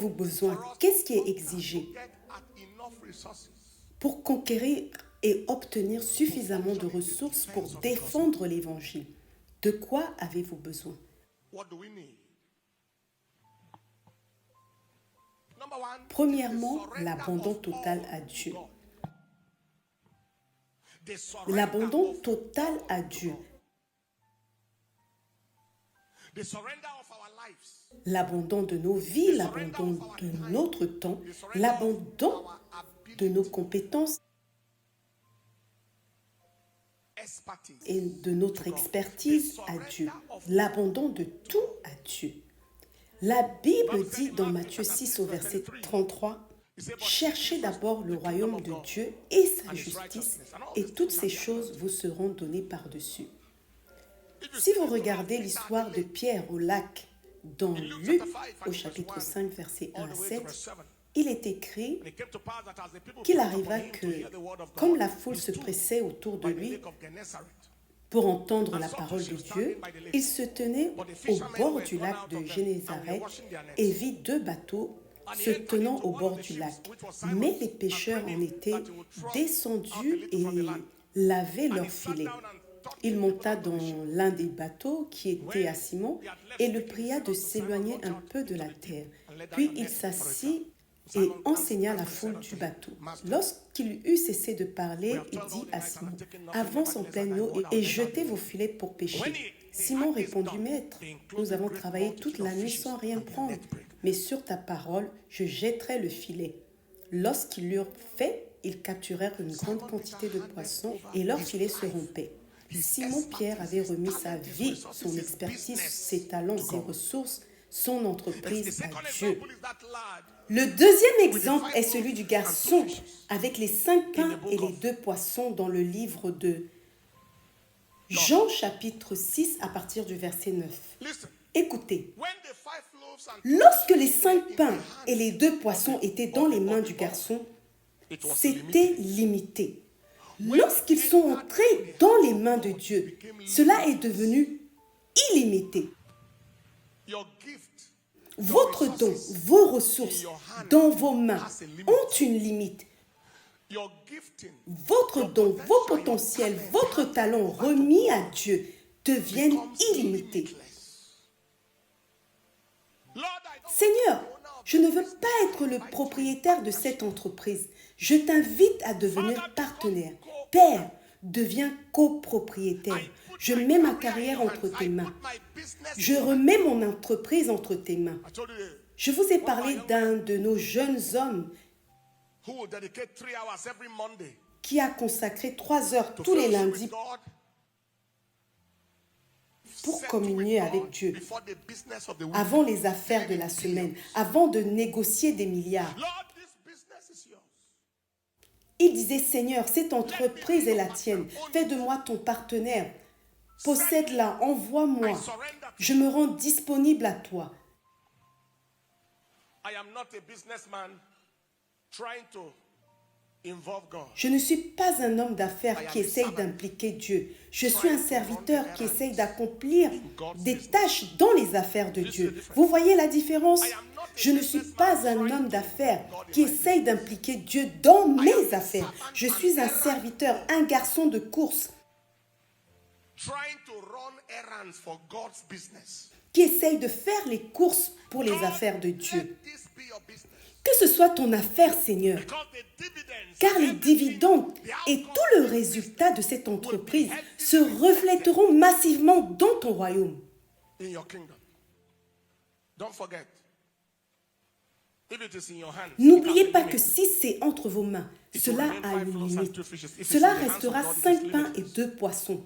avez-vous besoin? Qu'est-ce qui est exigé pour conquérir et obtenir suffisamment de ressources pour défendre l'Évangile? De quoi avez-vous besoin? Premièrement, l'abandon total à Dieu. L'abandon total à Dieu. L'abandon de nos vies, l'abandon de notre temps, l'abandon de nos compétences et de notre expertise à Dieu. L'abandon de tout à Dieu. La Bible dit dans Matthieu 6 au verset 33, « Cherchez d'abord le royaume de Dieu et sa justice, et toutes ces choses vous seront données par-dessus. » Si vous regardez l'histoire de Pierre au lac dans Luc au chapitre 5, verset 1 à 7, il est écrit qu'il arriva que, comme la foule se pressait autour de lui pour entendre la parole de Dieu, il se tenait au bord du lac de Génézareth et vit 2 bateaux se tenant au bord du lac. Mais les pêcheurs en étaient descendus et lavaient leurs filets. Il monta dans l'un des bateaux qui était à Simon et le pria de s'éloigner un peu de la terre. Puis il s'assit et enseigna la foule du bateau. Lorsqu'il eut cessé de parler, il dit à Simon, « Avance en pleine eau et jetez vos filets pour pêcher. » Simon répondit, « Maître, nous avons travaillé toute la nuit sans rien prendre, mais sur ta parole, je jetterai le filet. » Lorsqu'ils l'eurent fait, ils capturèrent une grande quantité de poissons et leur filet se rompait. Simon-Pierre avait remis sa vie, son expertise, ses talents, ses ressources, son entreprise à Dieu. Le deuxième exemple est celui du garçon avec les 5 pains et les 2 poissons dans le livre de Jean chapitre 6 à partir du verset 9. Écoutez, lorsque les 5 pains et les 2 poissons étaient dans les mains du garçon, c'était limité. Lorsqu'ils sont entrés dans les mains de Dieu, cela est devenu illimité. Votre don, vos ressources dans vos mains ont une limite. Votre don, vos potentiels, votre talent remis à Dieu deviennent illimités. Seigneur, je ne veux pas être le propriétaire de cette entreprise. Je t'invite à devenir partenaire. Père, deviens copropriétaire. Je mets ma carrière entre tes mains. Je remets mon entreprise entre tes mains. Je vous ai parlé d'un de nos jeunes hommes qui a consacré 3 heures tous les lundis pour communier avec Dieu, avant les affaires de la semaine, avant de négocier des milliards. Il disait, Seigneur, cette entreprise est la tienne. Fais de moi ton partenaire. Possède-la, envoie-moi. Je me rends disponible à toi. Je ne suis pas un homme d'affaires qui essaye d'impliquer Dieu. Je suis un serviteur qui essaye d'accomplir des tâches dans les affaires de Dieu. Vous voyez la différence? Je ne suis pas un homme d'affaires qui essaye d'impliquer Dieu dans mes affaires. Je suis un serviteur, un garçon de course qui essaye de faire les courses pour les affaires de Dieu. Que ce soit ton affaire, Seigneur, car les dividendes et tout le résultat de cette entreprise se reflèteront massivement dans ton royaume. N'oubliez pas que si c'est entre vos mains, cela a une limite. Cela restera 5 pains et 2 poissons.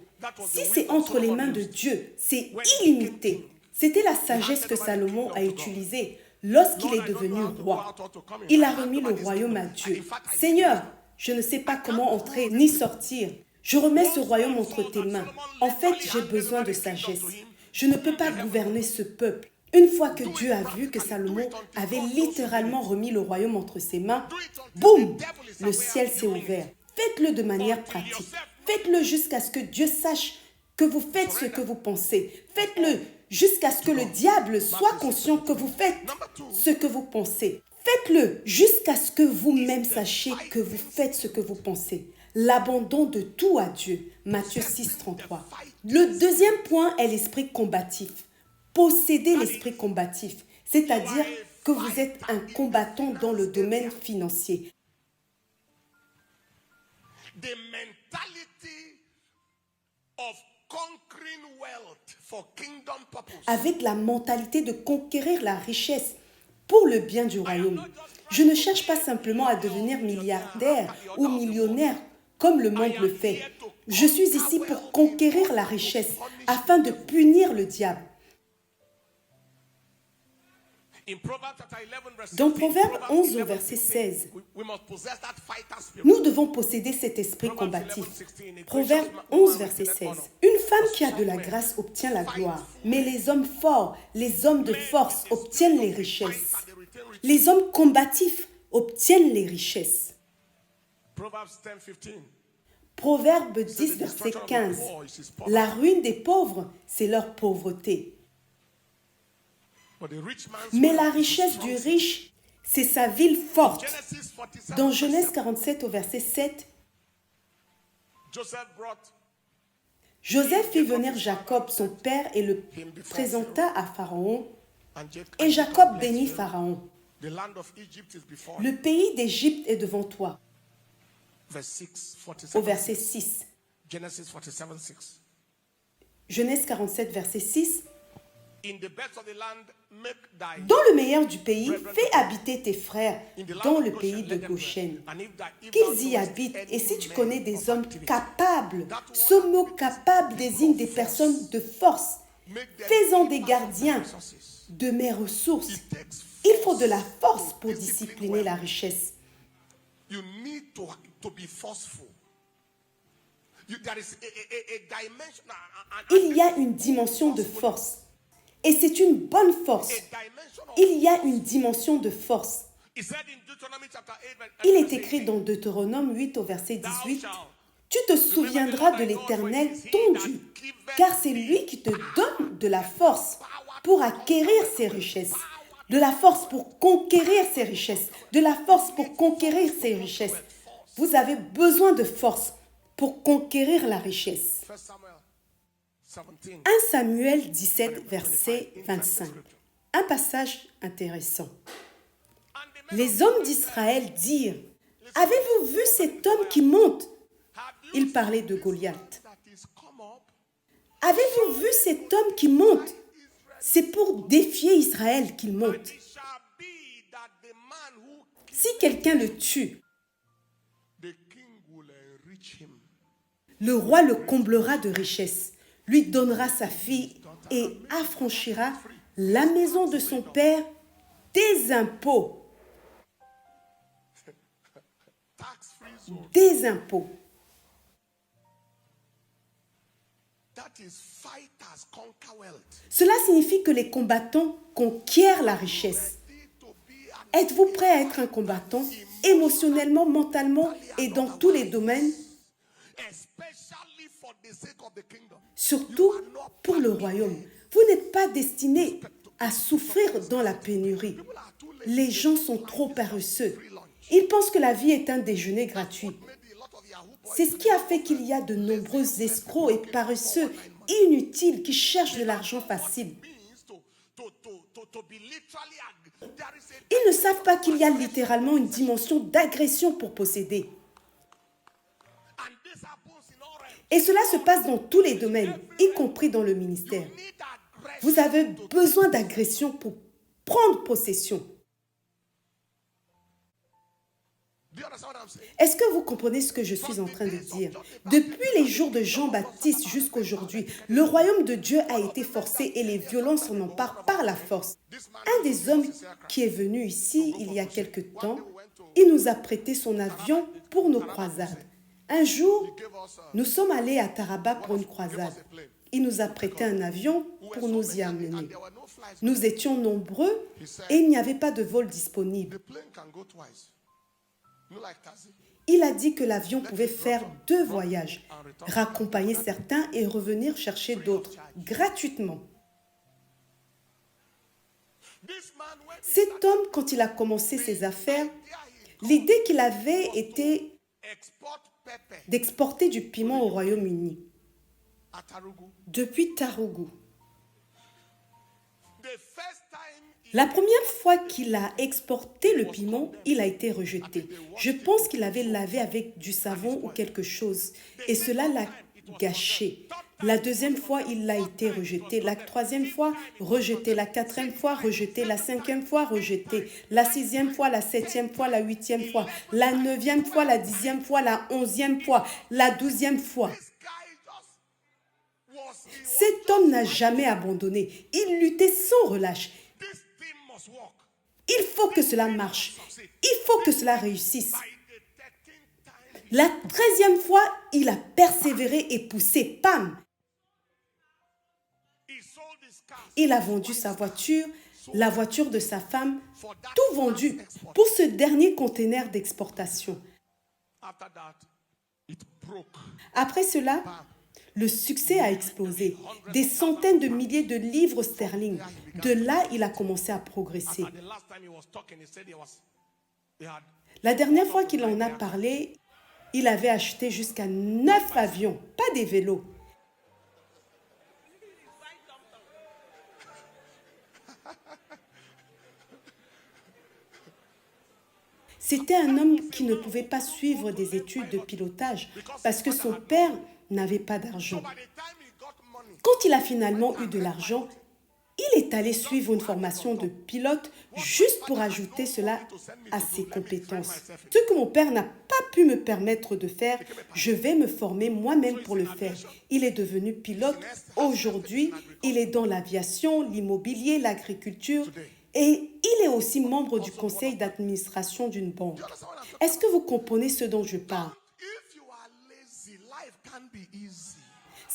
Si c'est entre les mains de Dieu, c'est illimité. C'était la sagesse que Salomon a utilisée lorsqu'il est devenu roi. Il a remis le royaume à Dieu. Seigneur, je ne sais pas comment entrer ni sortir. Je remets ce royaume entre tes mains. En fait, j'ai besoin de sagesse. Je ne peux pas gouverner ce peuple. Une fois que Dieu a vu que Salomon avait littéralement remis le royaume entre ses mains, boum, le ciel s'est ouvert. Faites-le de manière pratique. Faites-le jusqu'à ce que Dieu sache que vous faites ce que vous pensez. Faites-le jusqu'à ce que le diable soit conscient que vous faites ce que vous pensez. Faites-le jusqu'à ce que vous-même sachiez que vous faites ce que vous pensez. L'abandon de tout à Dieu. Matthieu 6, 33. Le deuxième point est l'esprit combatif. Possédez l'esprit combatif, c'est-à-dire que vous êtes un combattant dans le domaine financier. The mentality of conquering wealth for kingdom purpose. Avec la mentalité de conquérir la richesse pour le bien du royaume. Je ne cherche pas simplement à devenir milliardaire ou millionnaire comme le monde le fait. Je suis ici pour conquérir la richesse afin de punir le diable. Dans Proverbe 11 au verset 16, nous devons posséder cet esprit combatif. Proverbe 11 verset 16. Une femme qui a de la grâce obtient la gloire, mais les hommes forts, les hommes de force obtiennent les richesses. Les hommes combatifs obtiennent les richesses. Proverbe 10 verset 15. La ruine des pauvres, c'est leur pauvreté. Mais la richesse du riche, c'est sa ville forte. Dans Genèse 47 au verset 7, Joseph fit venir Jacob, son père, et le présenta à Pharaon. Et Jacob bénit Pharaon. Le pays d'Égypte est devant toi. Au verset 6. Genèse 47, verset 6. Dans le meilleur du pays, fais habiter tes frères dans le pays de Goshen, qu'ils y habitent. Et si tu connais des hommes capables, ce mot capable désigne des personnes de force, fais-en des gardiens de mes ressources. Il faut de la force pour discipliner la richesse. Il y a une dimension de force. Et c'est une bonne force. Il y a une dimension de force. Il est écrit dans Deutéronome 8 au verset 18, « Tu te souviendras de l'Éternel, ton Dieu, car c'est lui qui te donne de la force pour acquérir ses richesses, de la force pour conquérir ses richesses, de la force pour conquérir ses richesses. » Vous avez besoin de force pour conquérir la richesse. 1 Samuel 17, verset 25. Un passage intéressant. Les hommes d'Israël dirent, « Avez-vous vu cet homme qui monte ?» Il parlait de Goliath. « Avez-vous vu cet homme qui monte ?» C'est pour défier Israël qu'il monte. Si quelqu'un le tue, le roi le comblera de richesses, lui donnera sa fille et affranchira la maison de son père des impôts. Des impôts. Cela signifie que les combattants conquièrent la richesse. Êtes-vous prêt à être un combattant émotionnellement, mentalement et dans tous les domaines? Surtout pour le royaume. Vous n'êtes pas destiné à souffrir dans la pénurie. Les gens sont trop paresseux. Ils pensent que la vie est un déjeuner gratuit. C'est ce qui a fait qu'il y a de nombreux escrocs et paresseux inutiles qui cherchent de l'argent facile. Ils ne savent pas qu'il y a littéralement une dimension d'agression pour posséder. Et cela se passe dans tous les domaines, y compris dans le ministère. Vous avez besoin d'agression pour prendre possession. Est-ce que vous comprenez ce que je suis en train de dire? Depuis les jours de Jean-Baptiste jusqu'aujourd'hui, le royaume de Dieu a été forcé et les violents s'en emparent par la force. Un des hommes qui est venu ici il y a quelque temps, il nous a prêté son avion pour nos croisades. Un jour, nous sommes allés à Taraba pour une croisade. Il nous a prêté un avion pour nous y amener. Nous étions nombreux et il n'y avait pas de vol disponible. Il a dit que l'avion pouvait faire 2 voyages, raccompagner certains et revenir chercher d'autres, gratuitement. Cet homme, quand il a commencé ses affaires, l'idée qu'il avait était d'exporter du piment au Royaume-Uni, depuis Tarougou. La première fois qu'il a exporté le piment, il a été rejeté. Je pense qu'il avait lavé avec du savon ou quelque chose et cela l'a gâché. La deuxième fois, il a été rejeté. La troisième fois, rejeté. La quatrième fois, rejeté. La cinquième fois, rejeté. La sixième fois, la septième fois, la huitième fois. La neuvième fois, la dixième fois, la onzième fois. La 12e fois. Cet homme n'a jamais abandonné. Il luttait sans relâche. Il faut que cela marche. Il faut que cela réussisse. La 13e fois, il a persévéré et poussé. Pam! Il a vendu sa voiture, la voiture de sa femme, tout vendu pour ce dernier conteneur d'exportation. Après cela, le succès a explosé. Des centaines de milliers de livres sterling. De là, il a commencé à progresser. La dernière fois qu'il en a parlé, il avait acheté jusqu'à 9 avions, pas des vélos. C'était un homme qui ne pouvait pas suivre des études de pilotage parce que son père n'avait pas d'argent. Quand il a finalement eu de l'argent, il est allé suivre une formation de pilote juste pour ajouter cela à ses compétences. Ce que mon père n'a pas pu me permettre de faire, je vais me former moi-même pour le faire. Il est devenu pilote. Aujourd'hui, il est dans l'aviation, l'immobilier, l'agriculture et il est aussi membre du conseil d'administration d'une banque. Est-ce que vous comprenez ce dont je parle?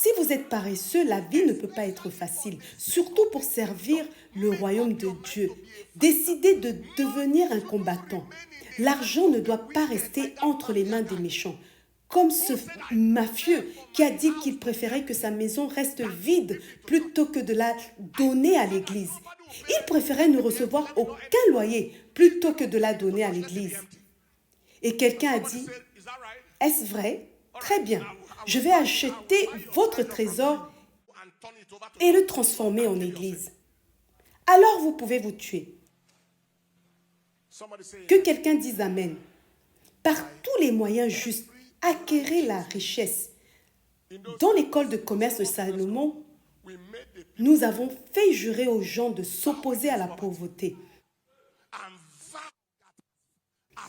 Si vous êtes paresseux, la vie ne peut pas être facile, surtout pour servir le royaume de Dieu. Décidez de devenir un combattant. L'argent ne doit pas rester entre les mains des méchants. Comme ce mafieux qui a dit qu'il préférait que sa maison reste vide plutôt que de la donner à l'église. Il préférait ne recevoir aucun loyer plutôt que de la donner à l'église. Et quelqu'un a dit, est-ce vrai? Très bien. Je vais acheter votre trésor et le transformer en église. Alors vous pouvez vous tuer. Que quelqu'un dise Amen. Par tous les moyens justes, acquérez la richesse. Dans l'école de commerce de Salomon, nous avons fait jurer aux gens de s'opposer à la pauvreté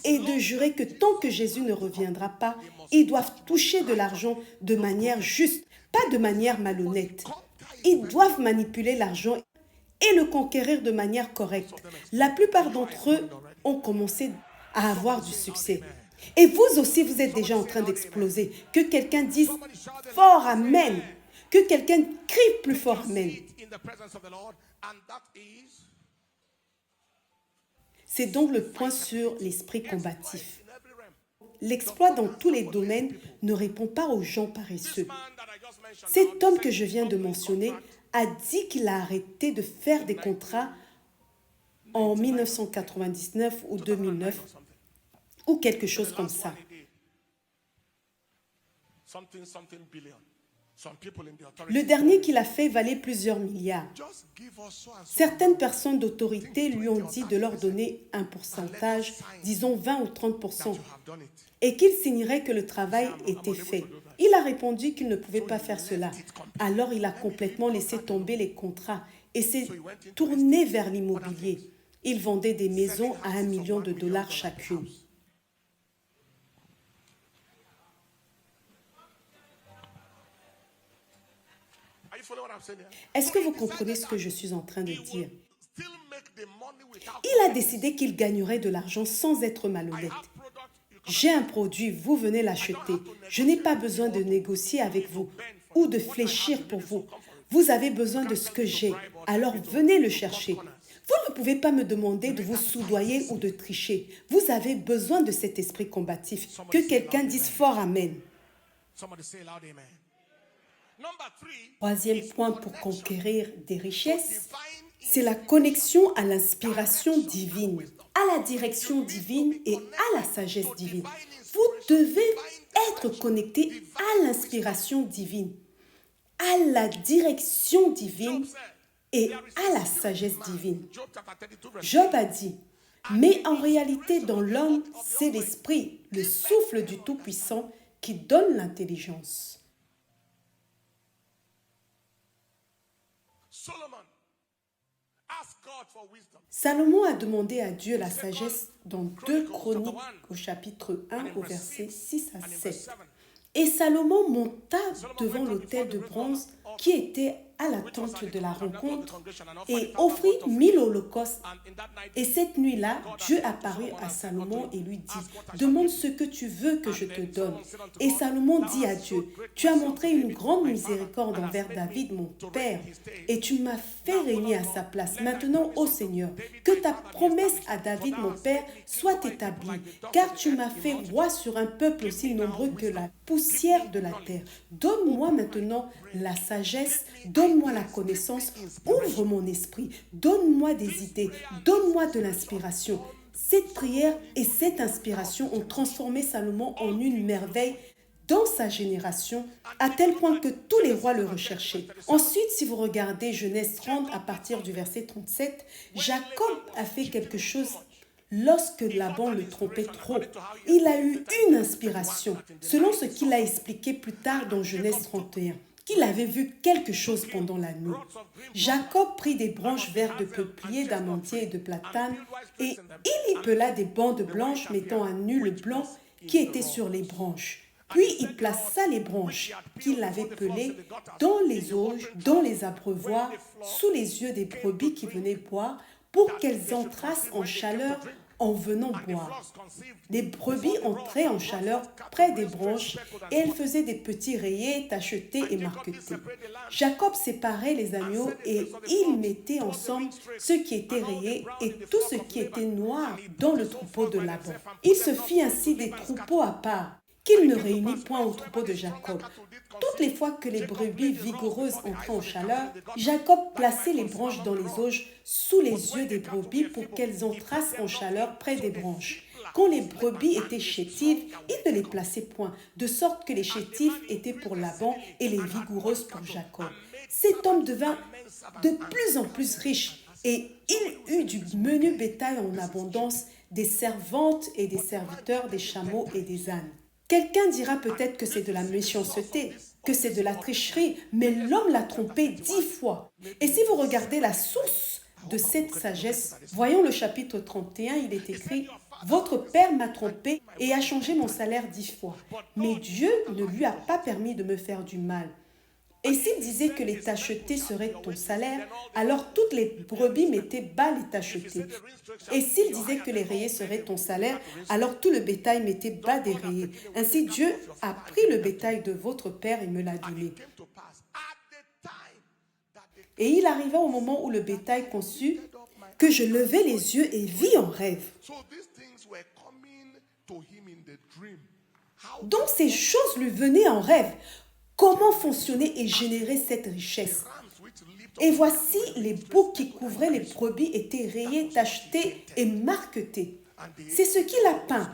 et de jurer que tant que Jésus ne reviendra pas, ils doivent toucher de l'argent de manière juste, pas de manière malhonnête. Ils doivent manipuler l'argent et le conquérir de manière correcte. La plupart d'entre eux ont commencé à avoir du succès. Et vous aussi, vous êtes déjà en train d'exploser. Que quelqu'un dise fort Amen. Que quelqu'un crie plus fort Amen. C'est donc le point sur l'esprit combatif. L'exploit dans tous les domaines ne répond pas aux gens paresseux. Cet homme que je viens de mentionner a dit qu'il a arrêté de faire des contrats en 1999 ou 2009 ou quelque chose comme ça. Le dernier qu'il a fait valait plusieurs milliards. Certaines personnes d'autorité lui ont dit de leur donner un pourcentage, disons 20 ou 30%, et qu'il signerait que le travail était fait. Il a répondu qu'il ne pouvait pas faire cela. Alors il a complètement laissé tomber les contrats et s'est tourné vers l'immobilier. Il vendait des maisons à $1 million chacune. Est-ce que vous comprenez ce que je suis en train de dire? Il a décidé qu'il gagnerait de l'argent sans être malhonnête. J'ai un produit, vous venez l'acheter. Je n'ai pas besoin de négocier avec vous ou de fléchir pour vous. Vous avez besoin de ce que j'ai, alors venez le chercher. Vous ne pouvez pas me demander de vous soudoyer ou de tricher. Vous avez besoin de cet esprit combatif. Que quelqu'un dise fort Amen. Troisième point pour conquérir des richesses, c'est la connexion à l'inspiration divine, à la direction divine et à la sagesse divine. Vous devez être connecté à l'inspiration divine, à la direction divine et à la sagesse divine. Job a dit, mais en réalité, dans l'homme, c'est l'esprit, le souffle du Tout-Puissant qui donne l'intelligence. Salomon a demandé à Dieu la sagesse dans 2 Chroniques au chapitre 1 au verset 6 à 7. Et Salomon monta devant l'autel de bronze qui était à la tente de la rencontre et offrit 1000 holocaustes. Et cette nuit-là, Dieu apparut à Salomon et lui dit, « Demande ce que tu veux que je te donne. » Et Salomon dit à Dieu, « Tu as montré une grande miséricorde envers David, mon père, et tu m'as fait régner à sa place. Maintenant, ô Seigneur, que ta promesse à David, mon père, soit établie, car tu m'as fait roi sur un peuple aussi nombreux que la poussière de la terre. Donne-moi maintenant la sagesse, donne-moi la connaissance, ouvre mon esprit, donne-moi des idées, donne-moi de l'inspiration. » Cette prière et cette inspiration ont transformé Salomon en une merveille dans sa génération, à tel point que tous les rois le recherchaient. Ensuite, si vous regardez Genèse 30 à partir du verset 37, Jacob a fait quelque chose lorsque Laban le trompait trop. Il a eu une inspiration, selon ce qu'il a expliqué plus tard dans Genèse 31. Qu'il avait vu quelque chose pendant la nuit. Jacob prit des branches vertes de peuplier, d'amandier et de platane, et il y pela des bandes blanches mettant à nu le blanc qui était sur les branches. Puis il plaça les branches qu'il avait pelées dans les auges, dans les abreuvoirs, sous les yeux des brebis qui venaient boire, pour qu'elles entrassent en chaleur en venant boire. Les brebis entraient en chaleur près des branches et elles faisaient des petits rayés, tachetés et marquetés. Jacob séparait les agneaux et il mettait ensemble ce qui était rayé et tout ce qui était noir dans le troupeau de Laban. Il se fit ainsi des troupeaux à part, qu'il ne réunit point au troupeau de Jacob. Toutes les fois que les brebis vigoureuses entraient en chaleur, Jacob plaçait les branches dans les auges sous les yeux des brebis pour qu'elles entrassent en chaleur près des branches. Quand les brebis étaient chétives, il ne les plaçait point, de sorte que les chétives étaient pour Laban et les vigoureuses pour Jacob. Cet homme devint de plus en plus riche et il eut du menu bétail en abondance, des servantes et des serviteurs, des chameaux et des ânes. Quelqu'un dira peut-être que c'est de la méchanceté, que c'est de la tricherie, mais l'homme l'a trompé 10 fois. Et si vous regardez la source de cette sagesse, voyons le chapitre 31, il est écrit « Votre père m'a trompé et a changé mon salaire 10 fois, mais Dieu ne lui a pas permis de me faire du mal. » Et s'il disait que les tachetés seraient ton salaire, alors toutes les brebis mettaient bas les tachetés. Et s'il disait que les rayés seraient ton salaire, alors tout le bétail mettait bas des rayés. Ainsi Dieu a pris le bétail de votre père et me l'a donné. Et il arriva au moment où le bétail conçut que je levai les yeux et vis en rêve. Donc ces choses lui venaient en rêve. Comment fonctionner et générer cette richesse? Et voici, les boucs qui couvraient les brebis étaient rayés, tachetés et marquetés. C'est ce qu'il a peint.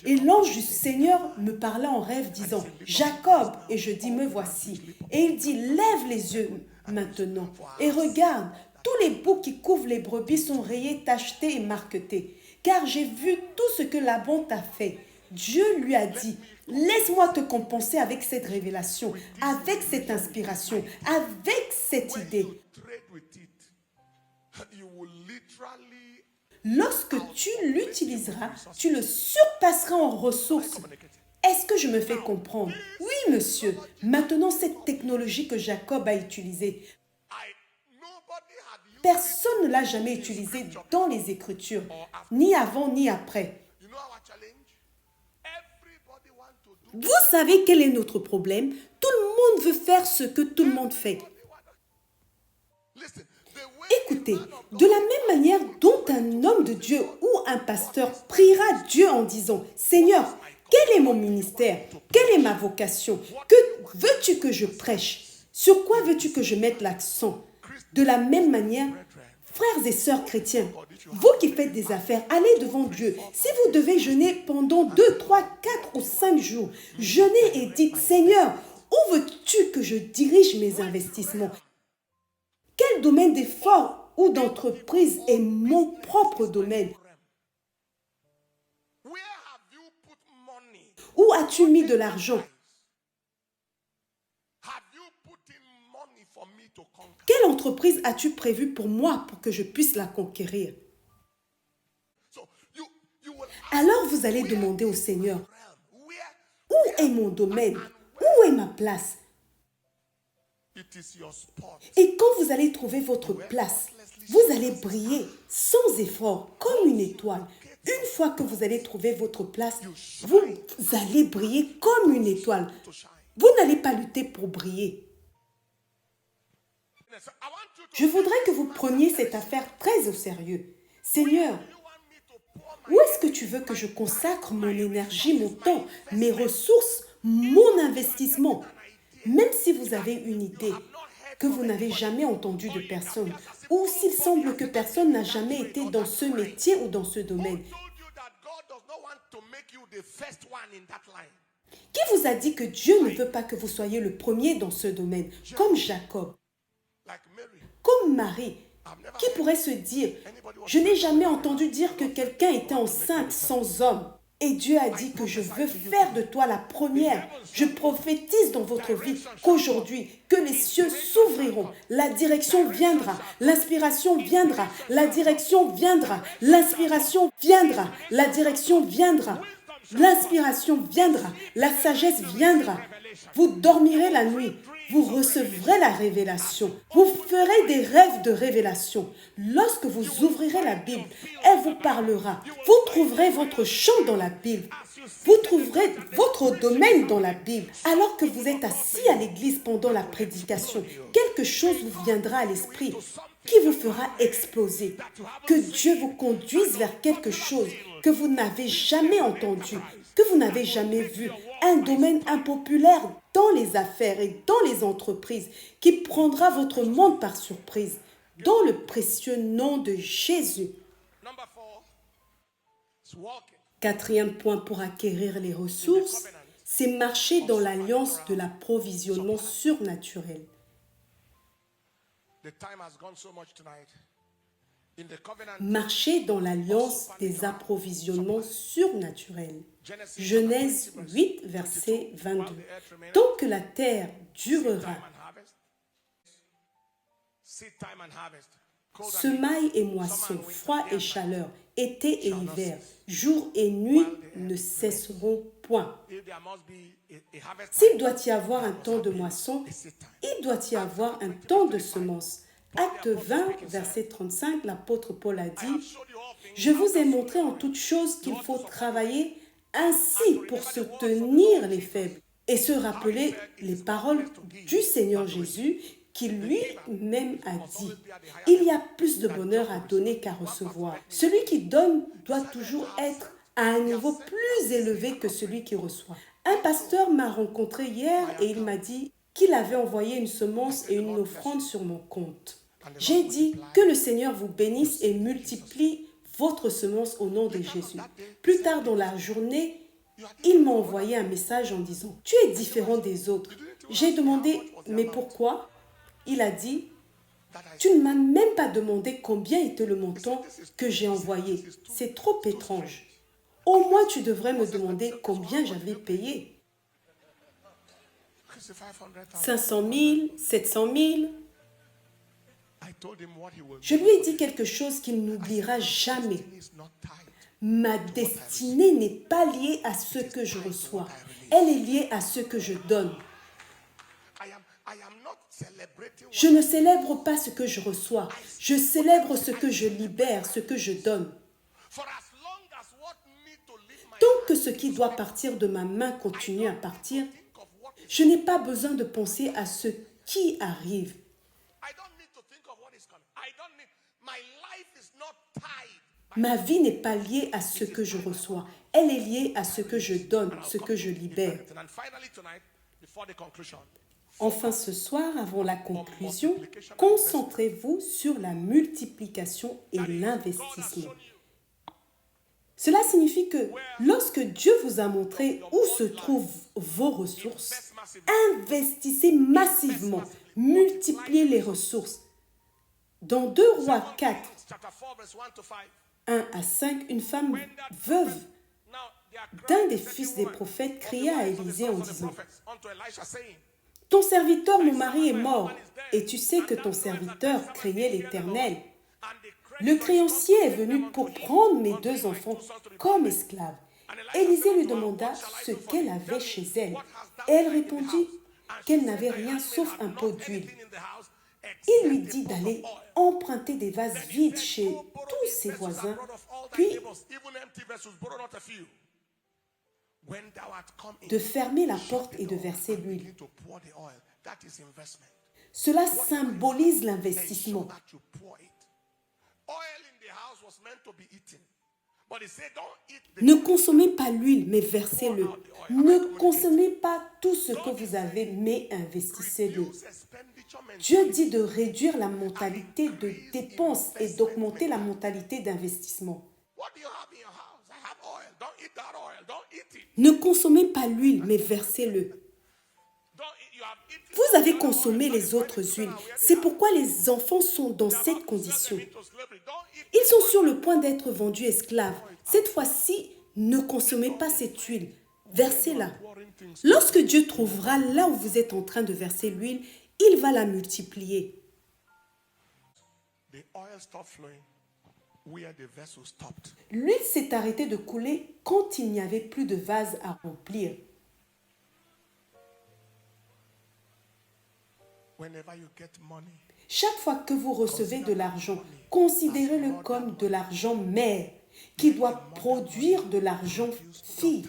Et l'ange du Seigneur me parla en rêve, disant, « Jacob !» Et je dis, « Me voici. » Et il dit, « Lève les yeux maintenant et regarde, tous les boucs qui couvrent les brebis sont rayés, tachetés et marquetés. Car j'ai vu tout ce que Laban t'a fait. » Dieu lui a dit, « Laisse-moi te compenser avec cette révélation, avec cette inspiration, avec cette idée. » Lorsque tu l'utiliseras, tu le surpasseras en ressources. Est-ce que je me fais comprendre? Oui, monsieur. Maintenant, cette technologie que Jacob a utilisée, personne ne l'a jamais utilisée dans les Écritures, ni avant ni après. Vous savez quel est notre problème? Tout le monde veut faire ce que tout le monde fait. Écoutez, de la même manière dont un homme de Dieu ou un pasteur priera Dieu en disant « Seigneur, quel est mon ministère? Quelle est ma vocation? Que veux-tu que je prêche? Sur quoi veux-tu que je mette l'accent ?» De la même manière, frères et sœurs chrétiens, vous qui faites des affaires, allez devant Dieu. Si vous devez jeûner pendant 2, 3, 4 ou 5 jours, jeûnez et dites, Seigneur, où veux-tu que je dirige mes investissements? Quel domaine d'effort ou d'entreprise est mon propre domaine? Où as-tu mis de l'argent? Quelle entreprise as-tu prévue pour moi pour que je puisse la conquérir? Alors vous allez demander au Seigneur, où est mon domaine? Où est ma place? Et quand vous allez trouver votre place, vous allez briller sans effort, comme une étoile. Une fois que vous allez trouver votre place, vous allez briller comme une étoile. Vous n'allez pas lutter pour briller. Je voudrais que vous preniez cette affaire très au sérieux. Seigneur, où est-ce que tu veux que je consacre mon énergie, mon temps, mes ressources, mon investissement? Même si vous avez une idée que vous n'avez jamais entendue de personne, ou s'il semble que personne n'a jamais été dans ce métier ou dans ce domaine, qui vous a dit que Dieu ne veut pas que vous soyez le premier dans ce domaine, comme Jacob, comme Marie, qui pourrait se dire, je n'ai jamais entendu dire que quelqu'un était enceinte sans homme. Et Dieu a dit que je veux faire de toi la première. Je prophétise dans votre vie qu'aujourd'hui, que les cieux s'ouvriront, la direction viendra, l'inspiration viendra, la direction viendra, l'inspiration viendra, la direction viendra, l'inspiration viendra, la sagesse viendra. Vous dormirez la nuit, vous recevrez la révélation. Vous ferez des rêves de révélation. Lorsque vous ouvrirez la Bible, elle vous parlera. Vous trouverez votre champ dans la Bible. Vous trouverez votre domaine dans la Bible. Alors que vous êtes assis à l'église pendant la prédication, quelque chose vous viendra à l'esprit qui vous fera exploser. Que Dieu vous conduise vers quelque chose que vous n'avez jamais entendu, que vous n'avez jamais vu. Un domaine impopulaire dans les affaires et dans les entreprises qui prendra votre monde par surprise. Dans le précieux nom de Jésus. Quatrième point pour acquérir les ressources, c'est marcher dans l'alliance de l'approvisionnement surnaturel. Marcher dans l'alliance des approvisionnements surnaturels. Genèse 8, verset 22. Tant que la terre durera, semailles et moissons, froid et chaleur, été et hiver, jour et nuit ne cesseront point. S'il doit y avoir un temps de moisson, il doit y avoir un temps de semence. Acte 20, verset 35, l'apôtre Paul a dit, « Je vous ai montré en toutes choses qu'il faut travailler ainsi pour soutenir les faibles et se rappeler les paroles du Seigneur Jésus qui lui-même a dit, « Il y a plus de bonheur à donner qu'à recevoir. Celui qui donne doit toujours être à un niveau plus élevé que celui qui reçoit. » Un pasteur m'a rencontré hier et il m'a dit qu'il avait envoyé une semence et une offrande sur mon compte. J'ai dit que le Seigneur vous bénisse et multiplie votre semence au nom de Jésus. Plus tard dans la journée, il m'a envoyé un message en disant « Tu es différent des autres. » J'ai demandé « Mais pourquoi ?» Il a dit « Tu ne m'as même pas demandé combien était le montant que j'ai envoyé. C'est trop étrange. Au moins, tu devrais me demander combien j'avais payé. 500 000, 700 000. » Je lui ai dit quelque chose qu'il n'oubliera jamais. Ma destinée n'est pas liée à ce que je reçois. Elle est liée à ce que je donne. Je ne célèbre pas ce que je reçois. Je célèbre ce que je libère, ce que je donne. Tant que ce qui doit partir de ma main continue à partir, je n'ai pas besoin de penser à ce qui arrive. Ma vie n'est pas liée à ce que je reçois. Elle est liée à ce que je donne, ce que je libère. Enfin, ce soir, avant la conclusion, concentrez-vous sur la multiplication et l'investissement. Cela signifie que lorsque Dieu vous a montré où se trouvent vos ressources, investissez massivement, multipliez les ressources. Dans 2 Rois 4, 1 à 5, une femme veuve d'un des fils des prophètes cria à Élisée en disant « Ton serviteur, mon mari, est mort, et tu sais que ton serviteur craignait l'Éternel. Le créancier est venu pour prendre mes 2 enfants comme esclaves. » Élisée lui demanda ce qu'elle avait chez elle. Et elle répondit qu'elle n'avait rien sauf un pot d'huile. Il lui dit d'aller emprunter des vases vides chez tous ses voisins, puis de fermer la porte et de verser l'huile. Cela symbolise l'investissement. Ne consommez pas l'huile, mais versez-le. Ne consommez pas tout ce que vous avez, mais investissez-le. Dieu dit de réduire la mentalité de dépense et d'augmenter la mentalité d'investissement. Ne consommez pas l'huile, mais versez-le. Vous avez consommé les autres huiles. C'est pourquoi les enfants sont dans cette condition. Ils sont sur le point d'être vendus esclaves. Cette fois-ci, ne consommez pas cette huile. Versez-la. Lorsque Dieu trouvera là où vous êtes en train de verser l'huile, il va la multiplier. L'huile s'est arrêtée de couler quand il n'y avait plus de vase à remplir. Chaque fois que vous recevez de l'argent, considérez-le comme de l'argent mère qui doit produire de l'argent fille.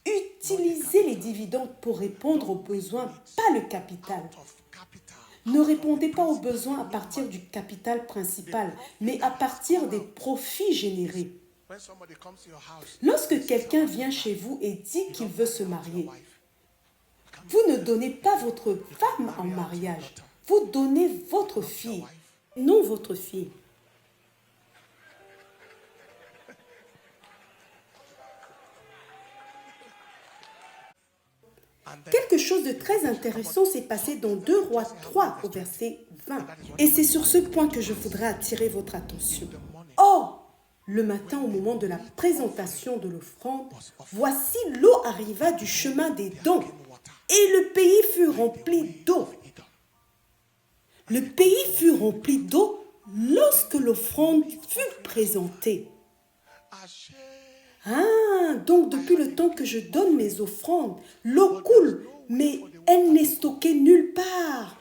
Utilisez les dividendes pour répondre aux besoins, pas le capital. Ne répondez pas aux besoins à partir du capital principal, mais à partir des profits générés. Lorsque quelqu'un vient chez vous et dit qu'il veut se marier, vous ne donnez pas votre femme en mariage, vous donnez votre fille, non votre fille. Quelque chose de très intéressant s'est passé dans 2 Rois 3 au verset 20. Et c'est sur ce point que je voudrais attirer votre attention. Or, le matin au moment de la présentation de l'offrande, voici l'eau arriva du chemin des dons et le pays fut rempli d'eau. Le pays fut rempli d'eau lorsque l'offrande fut présentée. Ah, donc depuis le temps que je donne mes offrandes, l'eau coule, mais elle n'est stockée nulle part.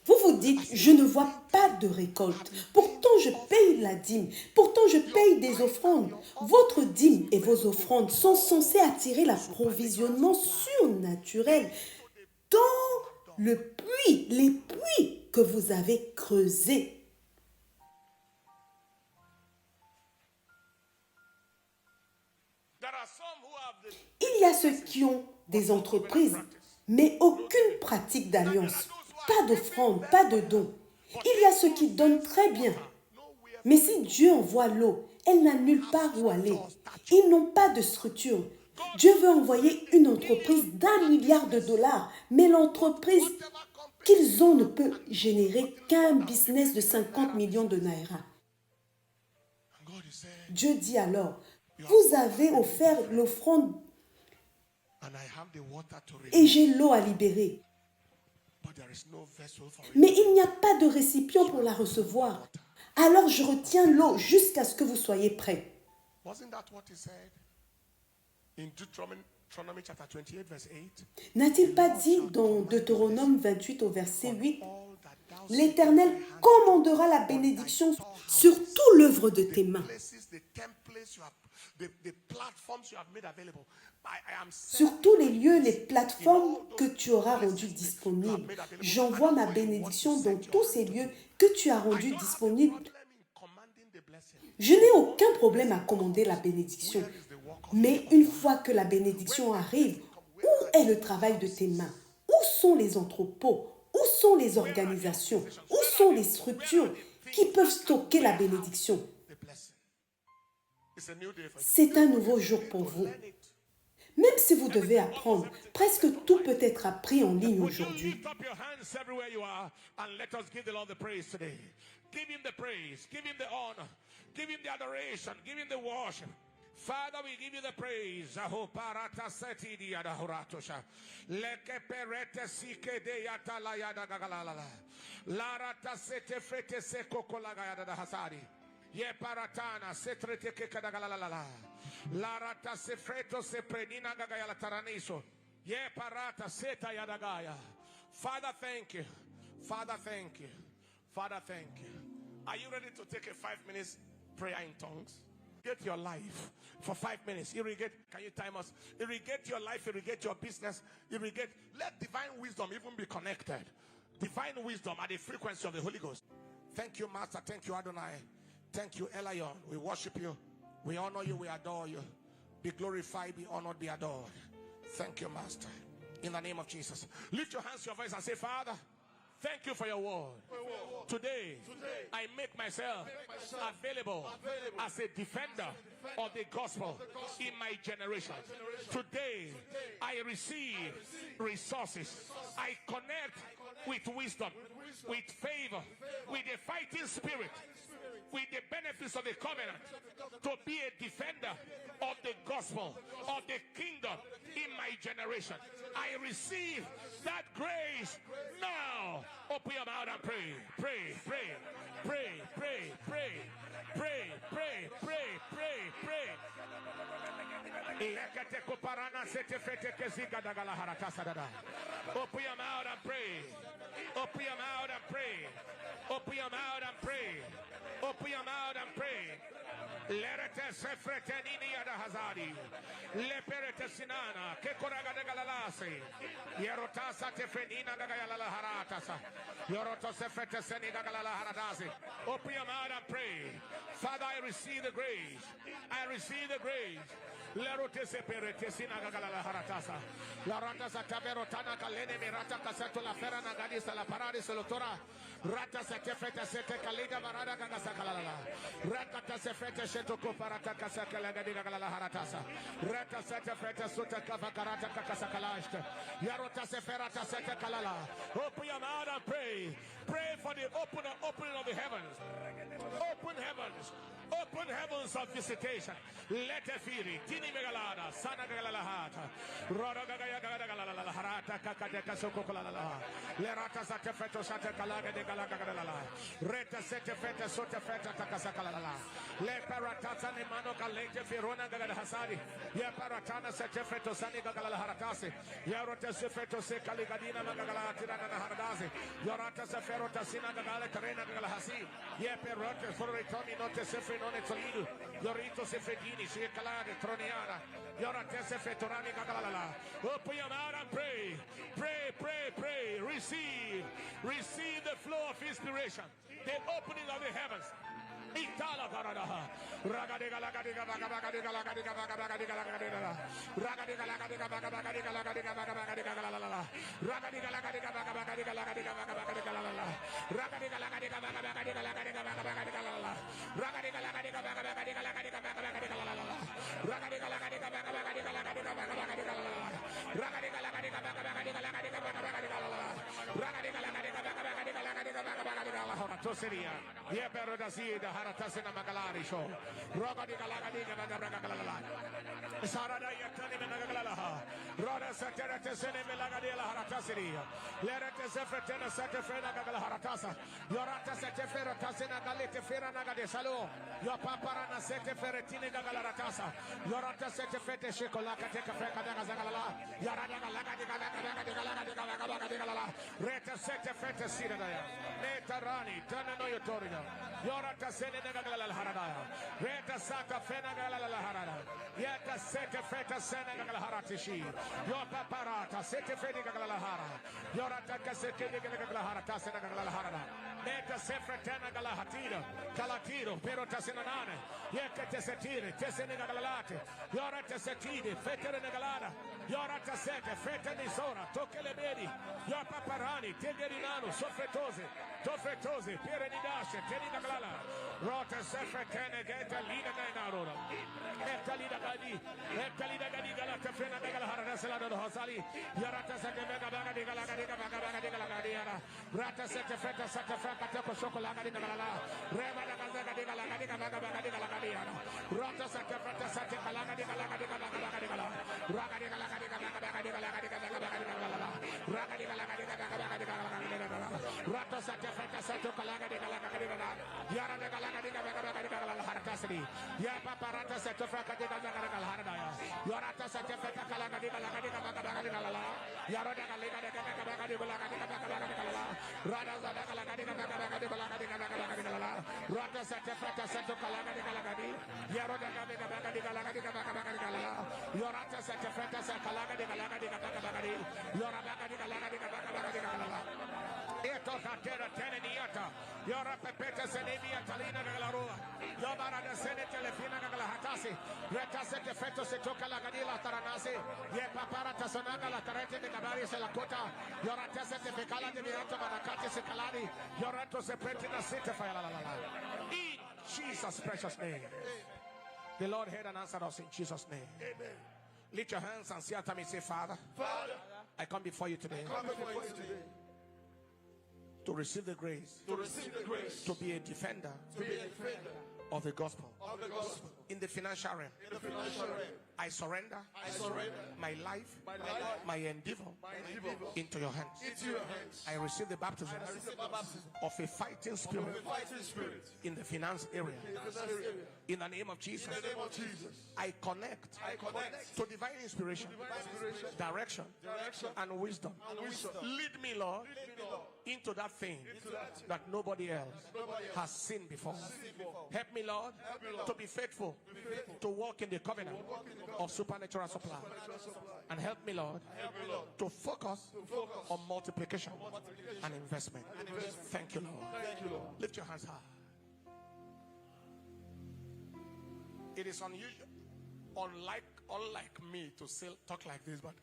Vous vous dites, je ne vois pas de récolte. Pourtant, je paye la dîme. Pourtant, je paye des offrandes. Votre dîme et vos offrandes sont censés attirer l'approvisionnement surnaturel dans les puits que vous avez creusés. Il y a ceux qui ont des entreprises, mais aucune pratique d'alliance, pas d'offrande, pas de dons. Il y a ceux qui donnent très bien, mais si Dieu envoie l'eau, elle n'a nulle part où aller. Ils n'ont pas de structure. Dieu veut envoyer une entreprise d'1 milliard de dollars, mais l'entreprise qu'ils ont ne peut générer qu'un business de 50 millions de naira. Dieu dit alors, vous avez offert l'offrande et j'ai l'eau à libérer. Mais il n'y a pas de récipient pour la recevoir. Alors je retiens l'eau jusqu'à ce que vous soyez prêts. N'a-t-il pas dit dans Deutéronome 28 au verset 8, « L'Éternel commandera la bénédiction sur tout l'œuvre de tes mains. » the platforms you have made available. Sur tous les lieux, les plateformes que tu auras rendues disponibles. J'envoie ma bénédiction dans tous ces lieux que tu as rendus disponibles. Je n'ai aucun problème à commander la bénédiction. Mais une fois que la bénédiction arrive, où est le travail de tes mains? Où sont les entrepôts? Où sont les organisations? Où sont les structures qui peuvent stocker la bénédiction? C'est un nouveau jour pour vous. Même si vous devez apprendre, presque tout peut être appris en ligne aujourd'hui. Father, we give you the praise. Ahoparata seti ya dahuratosha. Leke perete sike de yatala ya da gagalala. Larata sete frete seko kolaga ya da hasari. Ye paratana setrete ke kadagalala. Larata se freto se prenina gagaya taraniso. Ye parata seta ya dagaya. Father, thank you. Father, thank you. Father, thank you. Are you ready to take a 5 minutes prayer in tongues? Irrigate your life for 5 minutes. Irrigate. Can you time us? Irrigate your life, irrigate your business, irrigate. Let divine wisdom even be connected. Divine wisdom at the frequency of the Holy Ghost. Thank you, Master. Thank you, Adonai. Thank you, Elion. We worship you. We honor you. We adore you. Be glorified, be honored, be adored. Thank you, Master. In the name of Jesus. Lift your hands to your voice and say, Father, thank you for your word. Today, I make myself available as a defender of the gospel in my generation. Today, I receive resources. I connect with wisdom, with favor, with a fighting spirit, with the benefits of the covenant, to be a defender of the gospel, of the kingdom in my generation. I receive that grace now. Open your mouth and pray. Pray, pray, pray, pray, pray, pray, pray, pray, pray, pray. Open your mouth and pray. Open your mouth and pray. Open your mouth and pray. Open your mouth and pray. Lerete sefretenini ada hazadi. Leperete sinana. Kekoraga de galalasi. Yerotasa tefenina gagayala haratasa. Yoroto sefrete seniga galala haradasi. Open your mouth and pray. Father, I receive the grace. I receive the grace. Lerote seperete sinaga galala haratasa. La ratasa taberotana kalene mirata kasato la fera nagadisa la paradi solotora. Rata sekefete sete kaliga barada kagasakalala. Rata sefete shetoko parata kasakala gadiga galala haratasa. Rata sekefete sute kavakarata kakasakalashte. Yarota seferata sete kalala. Open your mouth and pray. Pray for the opening of the heavens. Open heavens. Open heavens of visitation. Let a firi. Tini megalada. Sana galalahata. Roda gagaya harata kakadeka sokokolala. Lerata sakefeto shate kalaga de galagagalala. Reta sete fete sote fete takasakalala. Le paratata ne mano kalete firona gagadahasari. Ye paratana sete feto sani gagalala haratasi. Yarota sefeto se kaligadina magagala tirana haradasi. Yorata seferota sina gagale karena gagalahasi. Ye perote foritomi note sefe non è solido. Yorito sefedini si calade troniana. Yorate sefetorani gagalala. Open your mouth and pray. Pray, pray, pray. Receive the flow of inspiration, the opening of the heavens. Itala garadaha. Ragadiga lagadiga bagadiga lagadiga bagadiga lagadiga. Ragadiga lagadiga bagadiga lagadiga bagadiga lalala. Ragadiga lagadiga bagadiga lagadiga bagadiga lalala. Ragadiga lagadiga bagadiga lagadiga bagadiga lalala. Ragadiga lagadiga bagadiga lagadiga bagadiga lalala. Ragadiga lagadiga bagadiga lagadiga bagadiga lalala. Ragadiga lagadiga bagadiga lagadiga bagadiga lalala. Ragadiga lagadiga bagadiga lagadiga bagadiga lalala. Toseria. Ye perodasida haratasena magalari show. Rogadiga lagadiga bagadiga lalala. Sarada yatani menagalaha. Roda Saterate Senemelagadia Haratasiri. Let it Zefretena Satefrena Haratasa. Yorata Setefera Tasena Galete Fera Nagade Salo. Your Paparana Seteferetine Galaratasa. Yorata Setefete Shekolaka take a Freka Zagala. Yarada Laga Reta Setefete Sidaya. Netarani, Tanano Yotorina. Yorata Senegal Haradaya. Reta Sata Fenagal Harada. Yeta Setefeta Senegal Haratishi. Your Paparata Setefedigal Hara. Yorata Casetegal Harata Senegal Harada. Neta Sefretena Galahatida. Calatiro, Pero Tasenane. Yeka Tesetiri, Tesenegalate. Yorata Setidi, Fetere Negalada. Yorata Sete, Fetenisora, Tokelebedi. Your Paparani, Tegerinano, Sofretose, Tofretose, Pirenidashe, Teninaglala, Rota Sefretene, Geta Lida Nainarona, Etalida Gadi, Etalida Gadi Galata Fena Galahara Salado Hosali, Yarata Satemega Bagadi Galagadiga Bagadi Galagadiana, Rata Setefeta Satafaka Toko Chocolagadi Galala, Reba Gazagadi Galagadiga Bagadi Galagadiana, Rota Satefeta Satekalagadi Galagadi Galagadi Ragadi Galagadi Bagadi Galagadi Ragadi Galagadi Rato Satefeta Sato Kalagadi Galagadi Yara de Galagadi Galagadi Hartasri, Yapaparata Satefaka de Galagadi Yorata Satefeta Kalagadi Galagadi Galagadi Yara de Galagadi Galagadi Rada Galagadi Galagadi Rata Satefeta Sato Kalagadi Galagadi Yara de Galagadi Galagadi Yorata Satefeta Sakalagadi Galagadi Yora Galagadi Eto Katera Teneniata, Yora Pepeta Senemia Talina Galarua, Yobara de Sene Telefina Galahatasi, Retase de Feto Setoka Lagadila Taranasi, Yepapara Tasanaga La Tarete de Gabari Selakota, Yora Tese de Fecala de Virato Manacati Secalani, Yorato Sepretina Sita Fayala. In Jesus' precious name. The Lord heard and answered us in Jesus' name. Amen. Lift your hands and say after me, say, Father, I come before you today. To receive the grace, to be a defender, of the gospel. In the financial realm, I surrender my life, my endeavor into your hands. I receive the baptism of a fighting spirit in the finance area. In the name of Jesus, I connect to divine inspiration, direction, and wisdom. Lead me, Lord, into that thing that nobody else has seen before. Help me, Lord, to be faithful, to walk in the covenant of supernatural supply. And help me, Lord, to focus on multiplication and investment. Thank you, Lord. Lift your hands high. It is unusual, unlike me to talk like this, but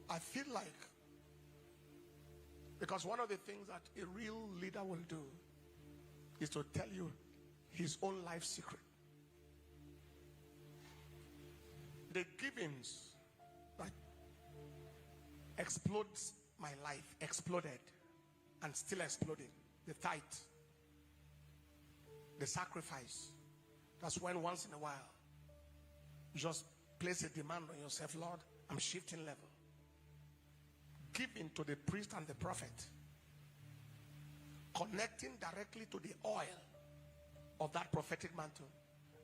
I feel like, because one of the things that a real leader will do is to tell you his own life secret. The givings that explodes my life, exploded and still exploding. The tithe, the sacrifice. That's when once in a while you just place a demand on yourself. Lord, I'm shifting level. Giving to the priest and the prophet, connecting directly to the oil of that prophetic mantle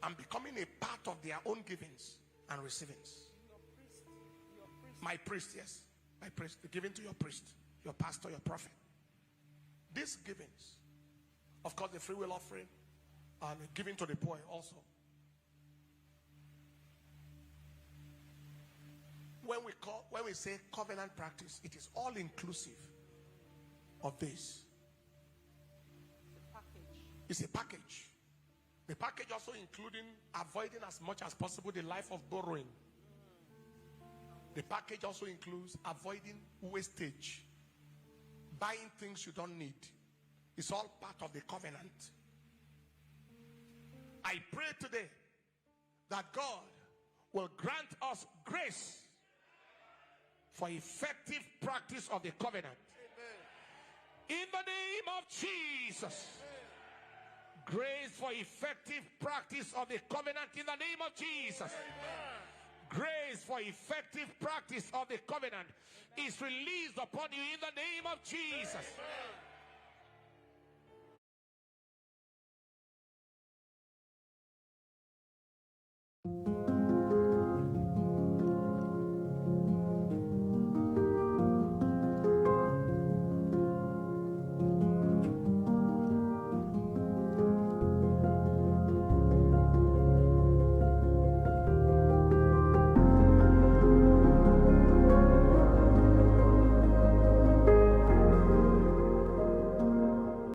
and becoming a part of their own givings and receivings. My priest, yes, my priest, giving to your priest, your pastor, your prophet. These givings, of course, the free will offering and giving to the poor also. When we say covenant practice, it is all inclusive of this. It's a package. The package also including avoiding as much as possible the life of borrowing. The package also includes avoiding wastage, buying things you don't need. It's all part of the covenant. I pray today that God will grant us grace for effective practice of the covenant. Amen. In the name of Jesus. Amen. Grace for effective practice of the covenant in the name of Jesus. Amen. Grace for effective practice of the covenant is released upon you in the name of Jesus.